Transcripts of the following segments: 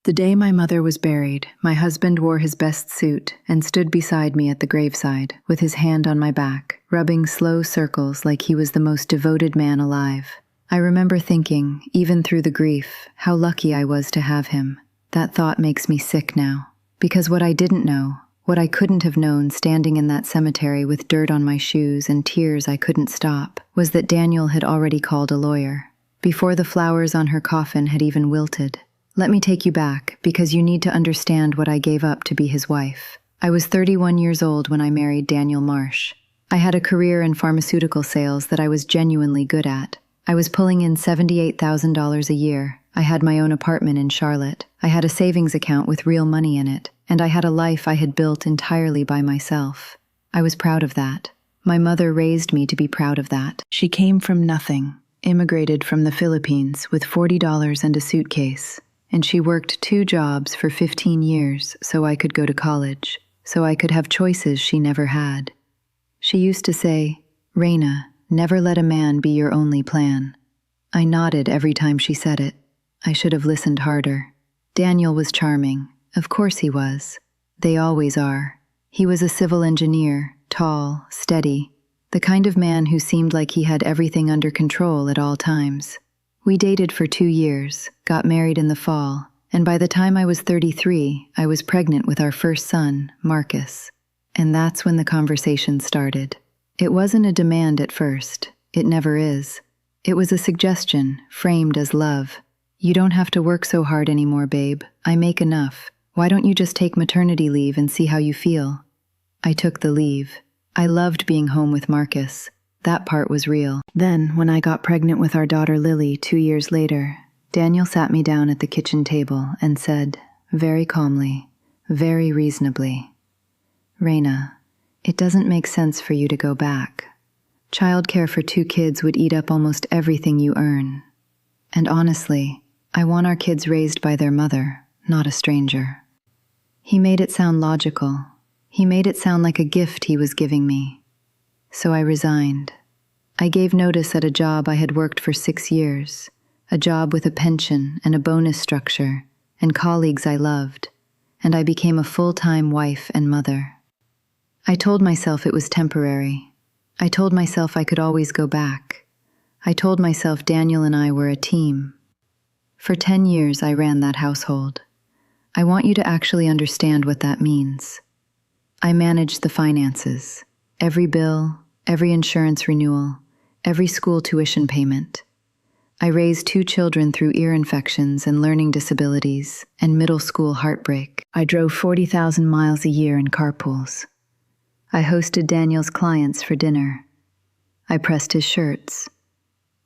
The day my mother was buried, my husband wore his best suit and stood beside me at the graveside, with his hand on my back, rubbing slow circles like he was the most devoted man alive. I remember thinking, even through the grief, how lucky I was to have him. That thought makes me sick now. Because what I didn't know, what I couldn't have known standing in that cemetery with dirt on my shoes and tears I couldn't stop, was that Daniel had already called a lawyer, before the flowers on her coffin had even wilted. Let me take you back, because you need to understand what I gave up to be his wife. I was 31 years old when I married Daniel Marsh. I had a career in pharmaceutical sales that I was genuinely good at. I was pulling in $78,000 a year. I had my own apartment in Charlotte. I had a savings account with real money in it, and I had a life I had built entirely by myself. I was proud of that. My mother raised me to be proud of that. She came from nothing, immigrated from the Philippines with $40 and a suitcase. And she worked 2 jobs for 15 years so I could go to college, so I could have choices she never had. She used to say, "Raina, never let a man be your only plan." I nodded every time she said it. I should have listened harder. Daniel was charming. Of course he was. They always are. He was a civil engineer, tall, steady, the kind of man who seemed like he had everything under control at all times. We dated for 2 years, got married in the fall, and by the time I was 33, I was pregnant with our first son, Marcus. And that's when the conversation started. It wasn't a demand at first. It never is. It was a suggestion, framed as love. "You don't have to work so hard anymore, babe. I make enough. Why don't you just take maternity leave and see how you feel?" I took the leave. I loved being home with Marcus. That part was real. Then, when I got pregnant with our daughter Lily 2 years later, Daniel sat me down at the kitchen table and said, very calmly, very reasonably, "Raina, it doesn't make sense for you to go back. Childcare for 2 kids would eat up almost everything you earn. And honestly, I want our kids raised by their mother, not a stranger." He made it sound logical. He made it sound like a gift he was giving me. So I resigned. I gave notice at a job I had worked for 6 years, a job with a pension and a bonus structure, and colleagues I loved, and I became a full-time wife and mother. I told myself it was temporary. I told myself I could always go back. I told myself Daniel and I were a team. For 10 years I ran that household. I want you to actually understand what that means. I managed the finances, every bill, every insurance renewal, every school tuition payment. I raised 2 children through ear infections and learning disabilities and middle school heartbreak. I drove 40,000 miles a year in carpools. I hosted Daniel's clients for dinner. I pressed his shirts.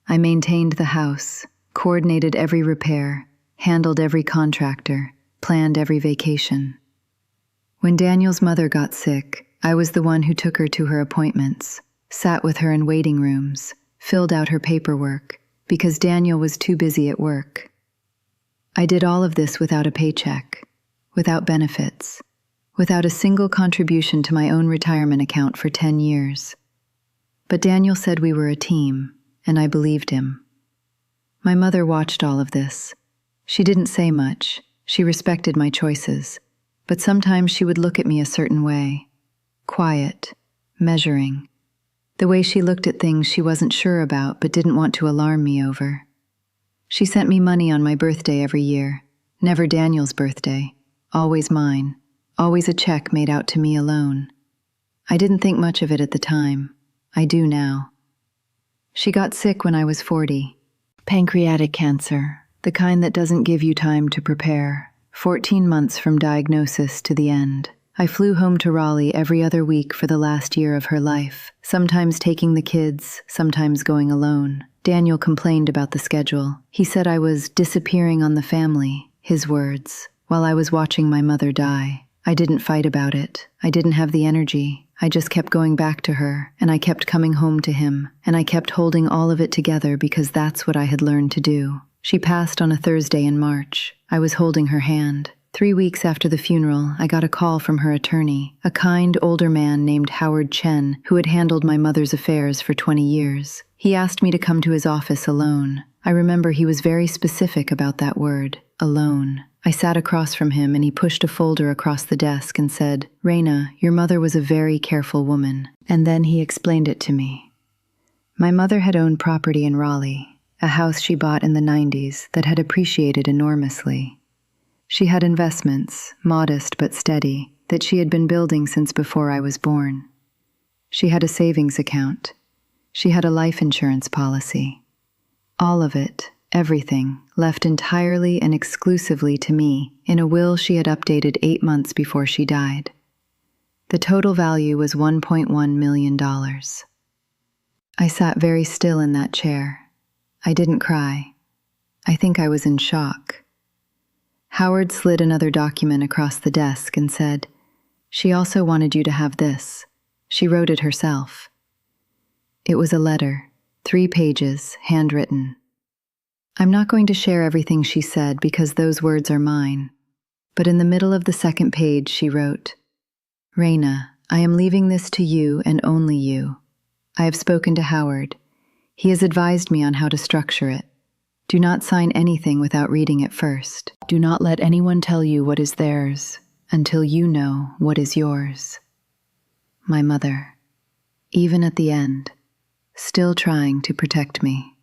I maintained the house, coordinated every repair, handled every contractor, planned every vacation. When Daniel's mother got sick, I was the one who took her to her appointments, sat with her in waiting rooms, filled out her paperwork, because Daniel was too busy at work. I did all of this without a paycheck, without benefits, without a single contribution to my own retirement account for 10 years. But Daniel said we were a team, and I believed him. My mother watched all of this. She didn't say much. She respected my choices. But sometimes she would look at me a certain way. Quiet, measuring. The way she looked at things she wasn't sure about but didn't want to alarm me over. She sent me money on my birthday every year. Never Daniel's birthday. Always mine. Always a check made out to me alone. I didn't think much of it at the time. I do now. She got sick when I was 40. Pancreatic cancer, the kind that doesn't give you time to prepare. 14 months from diagnosis to the end. I flew home to Raleigh every other week for the last year of her life, sometimes taking the kids, sometimes going alone. Daniel complained about the schedule. He said I was disappearing on the family, his words, while I was watching my mother die. I didn't fight about it. I didn't have the energy. I just kept going back to her, and I kept coming home to him, and I kept holding all of it together because that's what I had learned to do. She passed on a Thursday in March. I was holding her hand. 3 weeks after the funeral, I got a call from her attorney, a kind, older man named Howard Chen, who had handled my mother's affairs for 20 years. He asked me to come to his office alone. I remember he was very specific about that word, alone. I sat across from him and he pushed a folder across the desk and said, "Raina, your mother was a very careful woman." And then he explained it to me. My mother had owned property in Raleigh, a house she bought in the 90s that had appreciated enormously. She had investments, modest but steady, that she had been building since before I was born. She had a savings account. She had a life insurance policy. All of it, everything, left entirely and exclusively to me in a will she had updated 8 months before she died. The total value was $1.1 million. I sat very still in that chair. I didn't cry. I think I was in shock. Howard slid another document across the desk and said, "She also wanted you to have this. She wrote it herself." It was a letter, 3 pages, handwritten. I'm not going to share everything she said because those words are mine, but in the middle of the second page she wrote, "Raina, I am leaving this to you and only you. I have spoken to Howard. He has advised me on how to structure it. Do not sign anything without reading it first. Do not let anyone tell you what is theirs until you know what is yours." My mother, even at the end, still trying to protect me.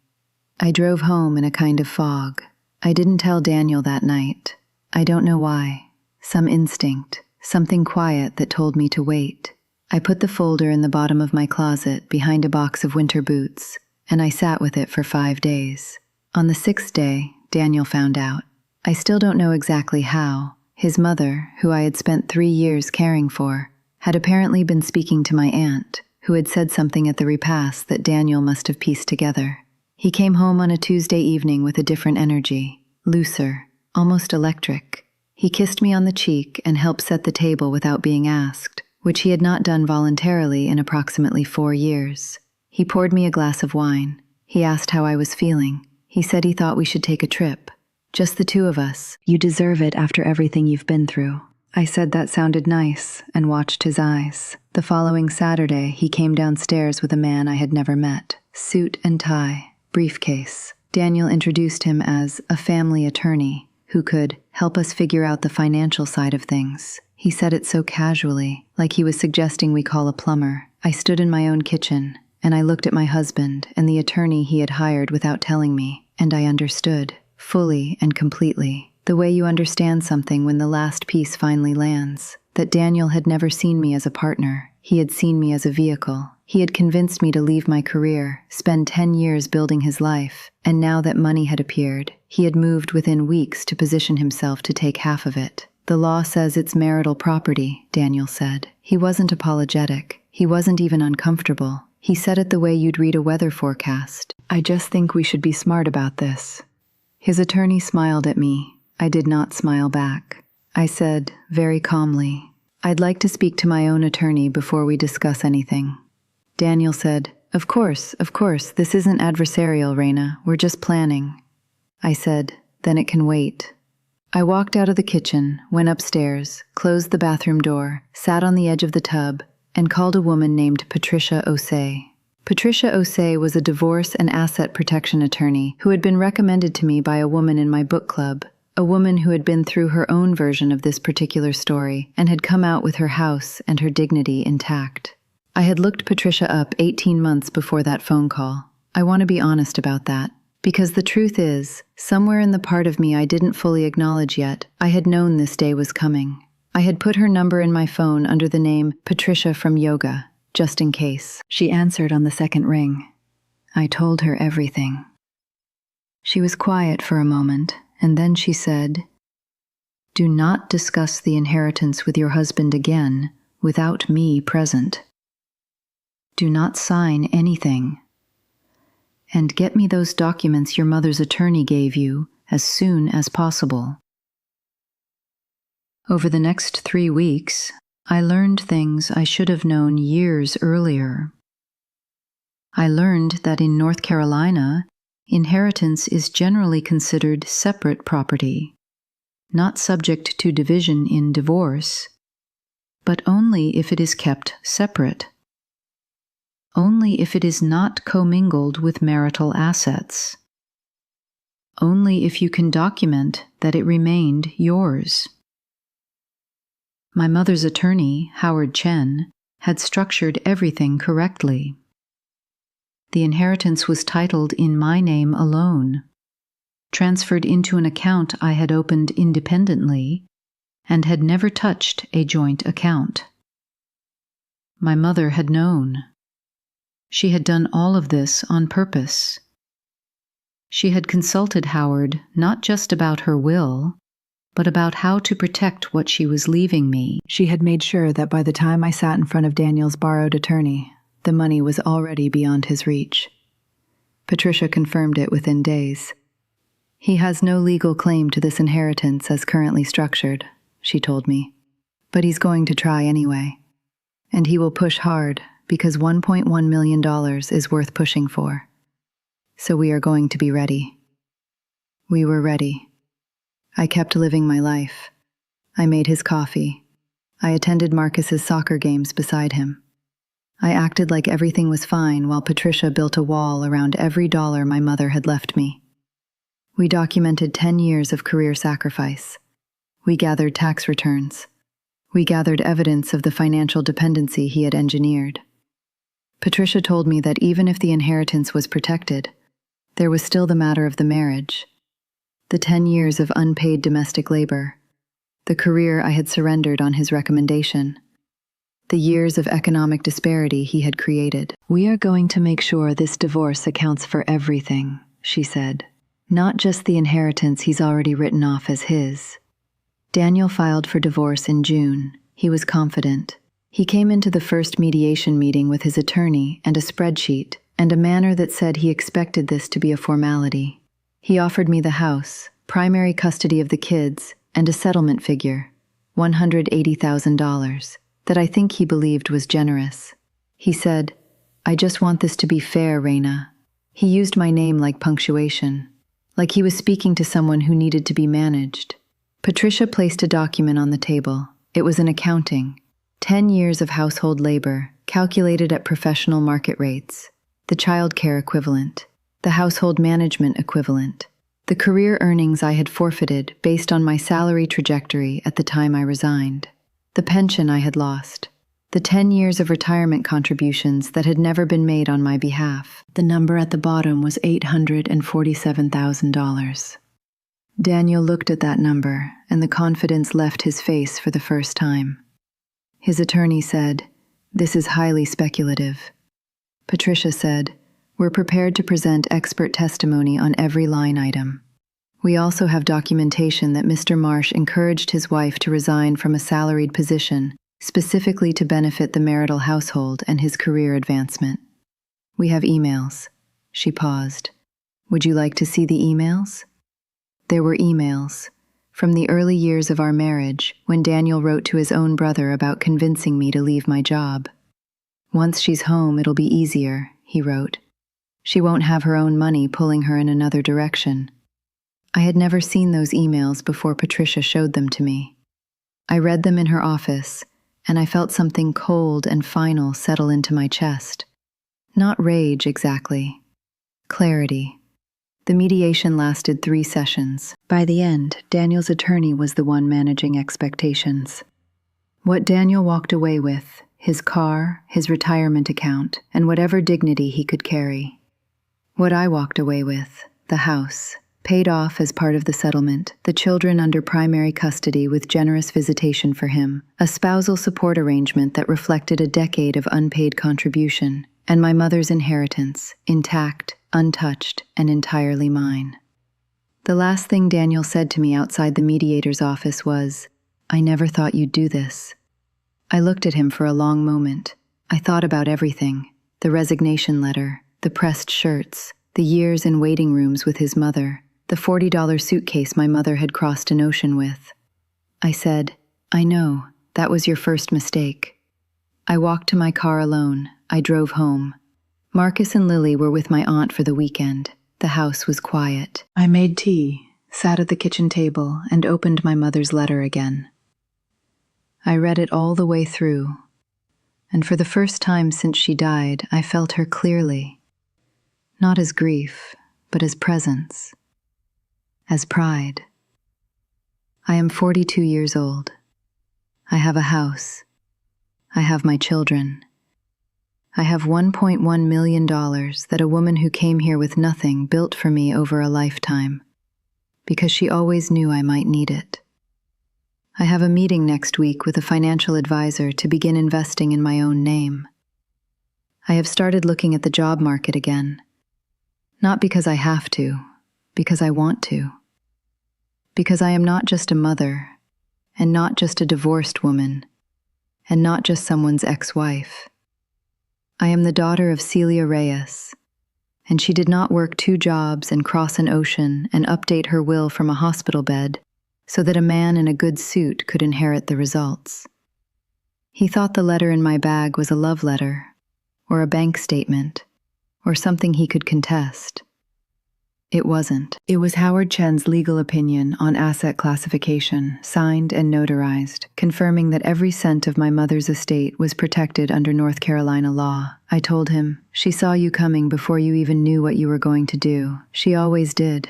I drove home in a kind of fog. I didn't tell Daniel that night. I don't know why. Some instinct, something quiet that told me to wait. I put the folder in the bottom of my closet behind a box of winter boots, and I sat with it for 5 days. On the 6th day, Daniel found out. I still don't know exactly how. His mother, who I had spent 3 years caring for, had apparently been speaking to my aunt, who had said something at the repast that Daniel must have pieced together. He came home on a Tuesday evening with a different energy, looser, almost electric. He kissed me on the cheek and helped set the table without being asked, which he had not done voluntarily in approximately 4 years. He poured me a glass of wine. He asked how I was feeling. He said he thought we should take a trip. Just the 2 of us. "You deserve it after everything you've been through." I said that sounded nice and watched his eyes. The following Saturday, he came downstairs with a man I had never met. Suit and tie, briefcase. Daniel introduced him as a family attorney who could help us figure out the financial side of things. He said it so casually, like he was suggesting we call a plumber. I stood in my own kitchen, and I looked at my husband and the attorney he had hired without telling me, and I understood, fully and completely, the way you understand something when the last piece finally lands, that Daniel had never seen me as a partner. He had seen me as a vehicle. He had convinced me to leave my career, spend 10 years building his life, and now that money had appeared, he had moved within weeks to position himself to take half of it. "The law says it's marital property," Daniel said. He wasn't apologetic. He wasn't even uncomfortable. He said it the way you'd read a weather forecast. "I just think we should be smart about this." His attorney smiled at me. I did not smile back. I said, very calmly, "I'd like to speak to my own attorney before we discuss anything." Daniel said, of course, this isn't adversarial, Raina. We're just planning." I said, "Then it can wait." I walked out of the kitchen, went upstairs, closed the bathroom door, sat on the edge of the tub, and called a woman named Patricia Osei. Patricia Osei was a divorce and asset protection attorney who had been recommended to me by a woman in my book club, a woman who had been through her own version of this particular story and had come out with her house and her dignity intact. I had looked Patricia up 18 months before that phone call. I want to be honest about that, because the truth is, somewhere in the part of me I didn't fully acknowledge yet, I had known this day was coming. I had put her number in my phone under the name Patricia from Yoga, just in case. She answered on the second ring. I told her everything. She was quiet for a moment, and then she said, "Do not discuss the inheritance with your husband again without me present. Do not sign anything. And get me those documents your mother's attorney gave you as soon as possible." Over the next 3 weeks, I learned things I should have known years earlier. I learned that in North Carolina, inheritance is generally considered separate property, not subject to division in divorce, but only if it is kept separate. Only if it is not commingled with marital assets. only if you can document that it remained yours. My mother's attorney, Howard Chen, had structured everything correctly. The inheritance was titled in my name alone, transferred into an account I had opened independently, and had never touched a joint account. My mother had known. She had done all of this on purpose. She had consulted Howard not just about her will, but about how to protect what she was leaving me. She had made sure that by the time I sat in front of Daniel's borrowed attorney, the money was already beyond his reach. Patricia confirmed it within days. He has no legal claim to this inheritance as currently structured, she told me, but he's going to try anyway. And he will push hard because $1.1 million is worth pushing for. So we are going to be ready. We were ready. I kept living my life. I made his coffee. I attended Marcus's soccer games beside him. I acted like everything was fine while Patricia built a wall around every dollar my mother had left me. We documented 10 years of career sacrifice. We gathered tax returns. We gathered evidence of the financial dependency he had engineered. Patricia told me that even if the inheritance was protected, there was still the matter of the marriage, the 10 years of unpaid domestic labor, the career I had surrendered on his recommendation, the years of economic disparity he had created. We are going to make sure this divorce accounts for everything, she said, not just the inheritance he's already written off as his. Daniel filed for divorce in June. He was confident. He came into the first mediation meeting with his attorney and a spreadsheet, and a manner that said he expected this to be a formality. He offered me the house, primary custody of the kids, and a settlement figure, $180,000, that I think he believed was generous. He said, "I just want this to be fair, Raina." He used my name like punctuation, like he was speaking to someone who needed to be managed. Patricia placed a document on the table. It was an accounting. 10 years of household labor, calculated at professional market rates, the child care equivalent, the household management equivalent, the career earnings I had forfeited based on my salary trajectory at the time I resigned, the pension I had lost, the 10 years of retirement contributions that had never been made on my behalf. The number at the bottom was $847,000. Daniel looked at that number, and the confidence left his face for the first time. His attorney said, "This is highly speculative." Patricia said, "We're prepared to present expert testimony on every line item. We also have documentation that Mr. Marsh encouraged his wife to resign from a salaried position, specifically to benefit the marital household and his career advancement. We have emails." She paused. "Would you like to see the emails?" There were emails from the early years of our marriage when Daniel wrote to his own brother about convincing me to leave my job. "Once she's home, it'll be easier," he wrote. "She won't have her own money pulling her in another direction." I had never seen those emails before Patricia showed them to me. I read them in her office, and I felt something cold and final settle into my chest. Not rage exactly. Clarity. The mediation lasted 3 sessions. By the end, Daniel's attorney was the one managing expectations. What Daniel walked away with, his car, his retirement account, and whatever dignity he could carry. What I walked away with, the house, paid off as part of the settlement, the children under primary custody with generous visitation for him, a spousal support arrangement that reflected a decade of unpaid contribution, and my mother's inheritance, intact, untouched, and entirely mine. The last thing Daniel said to me outside the mediator's office was, "I never thought you'd do this." I looked at him for a long moment. I thought about everything, the resignation letter, the pressed shirts, the years in waiting rooms with his mother, the $40 suitcase my mother had crossed an ocean with. I said, "I know, that was your first mistake." I walked to my car alone. I drove home. Marcus and Lily were with my aunt for the weekend. The house was quiet. I made tea, sat at the kitchen table, and opened my mother's letter again. I read it all the way through, and for the first time since she died, I felt her clearly. Not as grief, but as presence. as pride. I am 42 years old. I have a house. I have my children. I have $1.1 million that a woman who came here with nothing built for me over a lifetime, because she always knew I might need it. I have a meeting next week with a financial advisor to begin investing in my own name. I have started looking at the job market again, not because I have to, because I want to. Because I am not just a mother, and not just a divorced woman, and not just someone's ex-wife. I am the daughter of Celia Reyes, and she did not work 2 jobs and cross an ocean and update her will from a hospital bed so that a man in a good suit could inherit the results. He thought the letter in my bag was a love letter, or a bank statement, or something he could contest. It wasn't. It was Howard Chen's legal opinion on asset classification, signed and notarized, confirming that every cent of my mother's estate was protected under North Carolina law. I told him, "She saw you coming before you even knew what you were going to do. She always did."